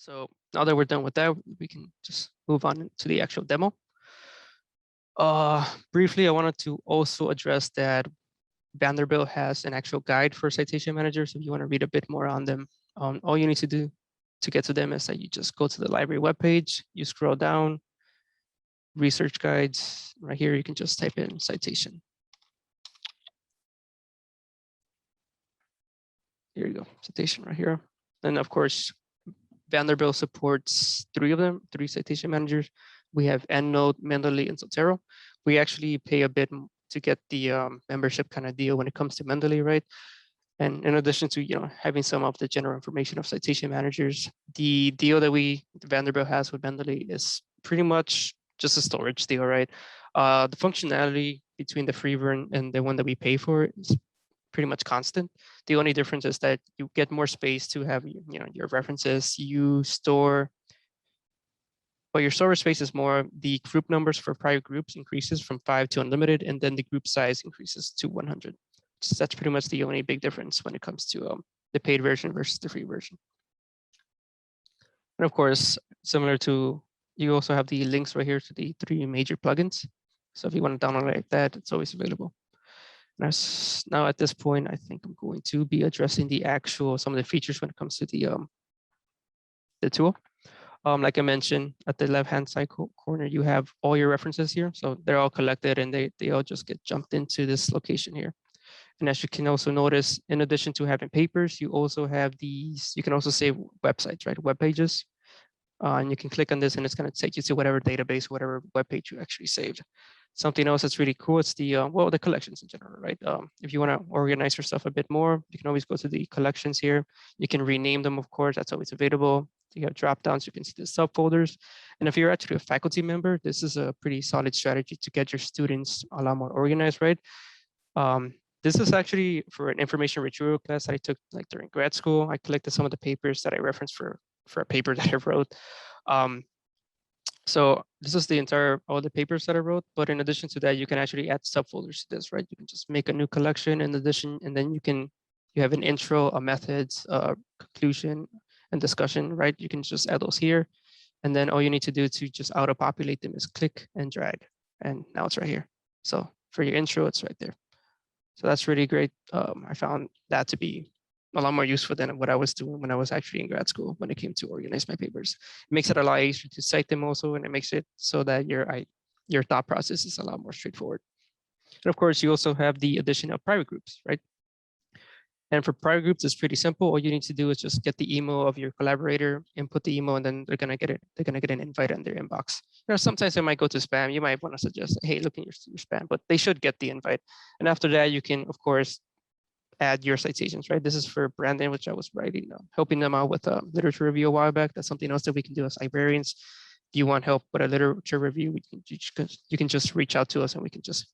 So now that we're done with that, we can just move on to the actual demo. Briefly, I wanted to also address that Vanderbilt has an actual guide for citation managers. If you want to read a bit more on them, all you need to do to get to them is that you just go to the library webpage, you scroll down, research guides. Right here, you can just type in citation. Here you go, citation right here. And of course, Vanderbilt supports three of them, three citation managers. We have EndNote, Mendeley, and Zotero. We actually pay a bit to get the membership kind of deal when it comes to Mendeley, right? And in addition to having some of the general information of citation managers, the deal that Vanderbilt has with Mendeley is pretty much just a storage deal, right? The functionality between the free version and the one that we pay for is pretty much constant. The only difference is that you get more space to have your references. You store, but your storage space is more. The group numbers for private groups increases from 5 to unlimited, and then the group size increases to 100. So that's pretty much the only big difference when it comes to the paid version versus the free version. And of course, similar to, you also have the links right here to the 3 major plugins. So if you want to download it like that, it's always available. Now at this point, I think I'm going to be addressing some of the features when it comes to the tool. Like I mentioned, at the left-hand side corner, you have all your references here. So they're all collected and they all just get jumped into this location here. And as you can also notice, in addition to having papers, you also have these, you can also save websites, right? Web pages. And you can click on this and it's going to take you to whatever database, whatever web page you actually saved. Something else that's really cool, it's the collections in general, right? If you want to organize your stuff a bit more, you can always go to the collections here. You can rename them, of course, that's always available. You have drop downs, you can see the subfolders. And if you're actually a faculty member, this is a pretty solid strategy to get your students a lot more organized, right? This is actually for an information retrieval class that I took like during grad school. I collected some of the papers that I referenced for a paper that I wrote. So this is all the papers that I wrote, but in addition to that, you can actually add subfolders to this, right? You can just make a new collection in addition, and then you have an intro, a methods, conclusion, and discussion, right? You can just add those here. And then all you need to do to just auto-populate them is click and drag. And now it's right here. So for your intro, it's right there. So that's really great. I found that to be a lot more useful than what I was doing when I was actually in grad school when it came to organize my papers. It makes it a lot easier to cite them also, and it makes it so that your thought process is a lot more straightforward. And of course, you also have the addition of private groups, right? And for private groups, it's pretty simple. All you need to do is just get the email of your collaborator, input the email, and then they're gonna get an invite in their inbox. Sometimes it might go to spam. You might want to suggest, hey, look in your spam, but they should get the invite. And after that, you can, of course, add your citations, right? This is for Brandon, which I was writing, helping them out with a literature review a while back. That's something else that we can do as librarians. If you want help with a literature review, you can just reach out to us and we can just,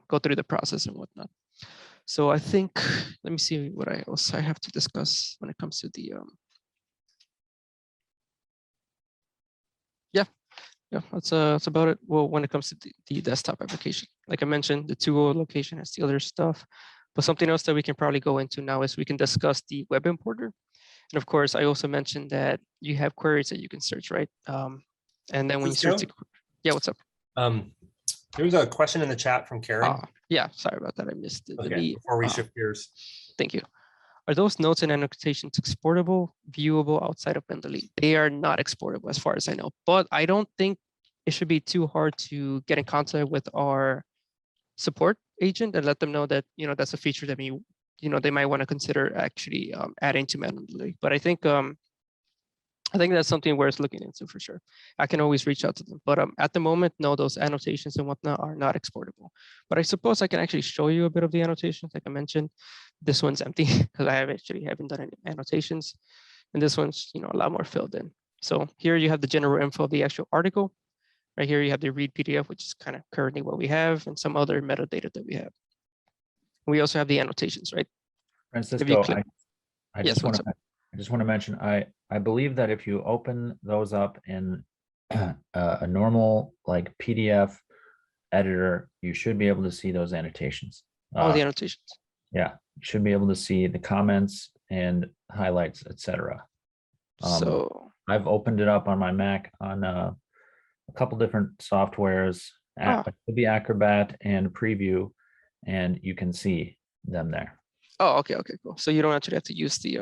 go through the process and whatnot. So I think, let me see what else I have to discuss when it comes to the, yeah, that's about it. Well, when it comes to the desktop application, like I mentioned, the tool location has the other stuff. But something else that we can probably go into now is we can discuss the web importer. And of course, I also mentioned that you have queries that you can search, right? And then when you search, yeah, what's up? There was a question in the chat from Karen. Yeah, sorry about that. I missed it. Okay, before we shift gears. Thank you. Are those notes and annotations exportable, viewable outside of Mendeley? They are not exportable as far as I know, but I don't think it should be too hard to get in contact with our support agent and let them know that, that's a feature that they might want to consider actually adding to Mendeley. But I think that's something worth looking into for sure. I can always reach out to them, but at the moment, no, those annotations and whatnot are not exportable. But I suppose I can actually show you a bit of the annotations. Like I mentioned, this one's empty because I haven't done any annotations, and this one's a lot more filled in. So here you have the general info of the actual article. Right here you have the read PDF, which is kind of currently what we have, and some other metadata that we have. We also have the annotations, right? Francisco, I just want to mention, I believe that if you open those up in a normal like PDF editor, you should be able to see those annotations. Oh, the annotations. Yeah, you should be able to see the comments and highlights, etc. So I've opened it up on my Mac on a couple different softwares, Adobe Acrobat and Preview, and you can see them there. Oh, okay, cool. So you don't actually have to use the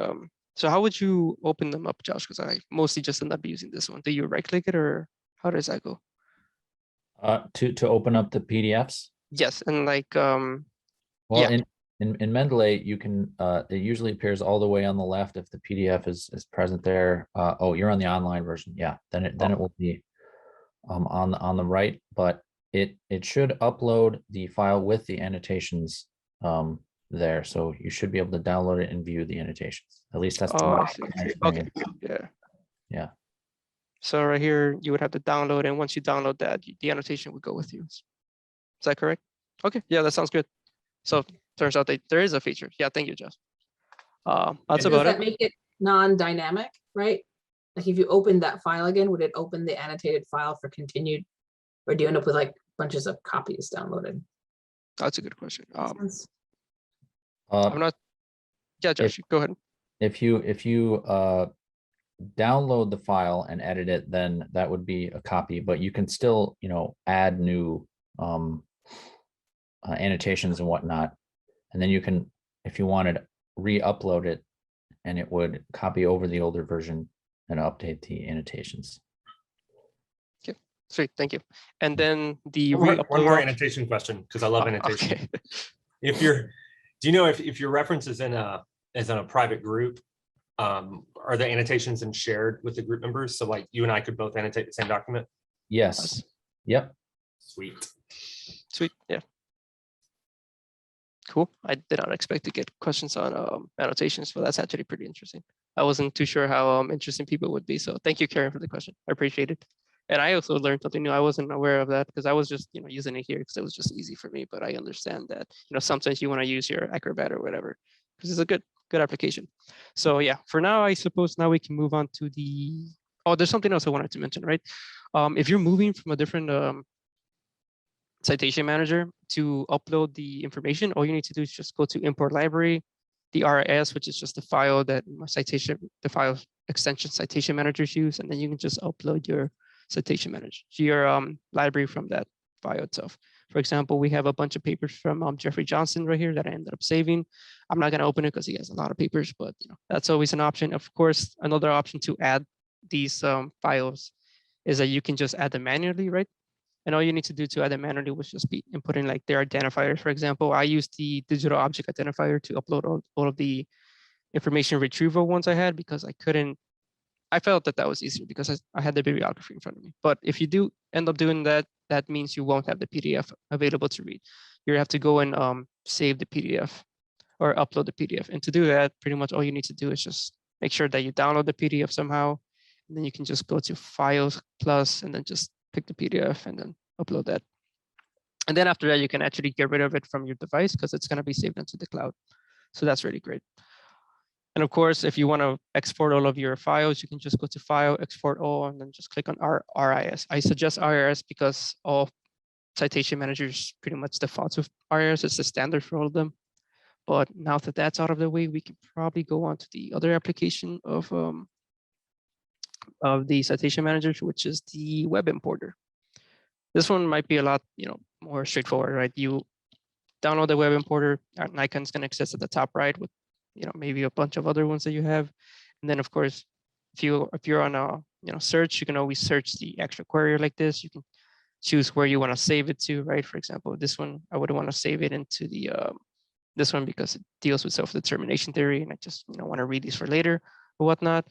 so how would you open them up, Josh? Because I mostly just end up using this one. Do you right click it, or how does that go? To open up the PDFs? Yes, and like well, yeah. In Mendeley, you can it usually appears all the way on the left if the PDF is present there. Oh, you're on the online version. Yeah, then it will be on the right, but it should upload the file with the annotations there, so you should be able to download it and view the annotations. At least that's I see. Okay, yeah. So right here, you would have to download, and once you download that, the annotation would go with you. Is that correct? Okay, yeah, that sounds good. So turns out that there is a feature. Yeah, thank you, Josh. That's about it. Does that make it non-dynamic, right? Like if you open that file again, would it open the annotated file for continued, or do you end up with like bunches of copies downloaded? That's a good question. I'm Uh, not. Yeah, Josh, go ahead. If you download the file and edit it, then that would be a copy, but you can still, add new annotations and whatnot. And then you can, if you wanted, re-upload it and it would copy over the older version and update the annotations. Okay, sweet, thank you. And then the one more annotation question, because I love annotation. Okay. Do you know if your reference is in a private group, are the annotations and shared with the group members? So like you and I could both annotate the same document? Yes. Yep. Sweet. Yeah. Cool. I did not expect to get questions on annotations, but that's actually pretty interesting. I wasn't too sure how interesting people would be. So thank you, Karen, for the question. I appreciate it. And I also learned something new. I wasn't aware of that because I was just, using it here because it was just easy for me. But I understand that, sometimes you want to use your Acrobat or whatever because it's a good application. So yeah, for now, I suppose now we can move on to the, there's something else I wanted to mention, right? If you're moving from a different citation manager to upload the information, all you need to do is just go to import library, the RIS, which is just the file that the file extension citation managers use, and then you can just upload your citation manager, your library from that file itself. For example, we have a bunch of papers from Jeffrey Johnson right here that I ended up saving. I'm not going to open it because he has a lot of papers, but that's always an option. Of course, another option to add these files is that you can just add them manually, right? And all you need to do to add them manually was just be inputting like their identifiers. For example, I used the digital object identifier to upload all of the information retrieval ones I had because I felt that was easier because I had the bibliography in front of me. But if you do end up doing that, that means you won't have the PDF available to read. You have to go and save the PDF or upload the PDF. And to do that, pretty much all you need to do is just make sure that you download the PDF somehow. And then you can just go to Files Plus and then just pick the PDF and then upload that. And then after that, you can actually get rid of it from your device because it's going to be saved into the cloud. So that's really great. And of course, if you want to export all of your files, you can just go to File, Export All, and then just click on RIS. I suggest RIS because all citation managers pretty much default with RIS. It's the standard for all of them. But now that that's out of the way, we can probably go on to the other application of the citation managers, which is the web importer. This one might be a lot, more straightforward, right? You download the web importer, an icon's going to exist at the top right with, maybe a bunch of other ones that you have. And then of course, if you're on a, search, you can always search the actual query like this. You can choose where you want to save it to, right? For example, this one, I would want to save it into the, this one because it deals with self-determination theory. And I just, want to read these for later or whatnot.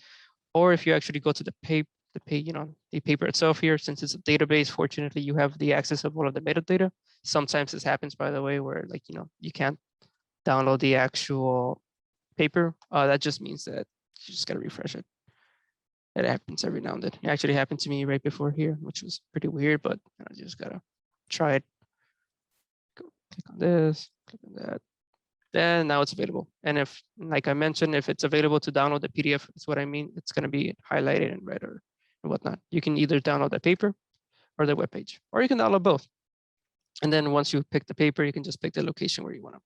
Or if you actually go to the paper itself here, since it's a database, fortunately, you have the access of all of the metadata. Sometimes this happens, by the way, where you can't download the actual paper. That just means that you just got to refresh it. It happens every now and then. It actually happened to me right before here, which was pretty weird, but I just got to try it. Go click on this, click on that. Then now it's available. And if, like I mentioned, if it's available to download the PDF, that's what I mean. It's going to be highlighted in red or whatnot. You can either download the paper or the web page, or you can download both. And then once you pick the paper, you can just pick the location where you want to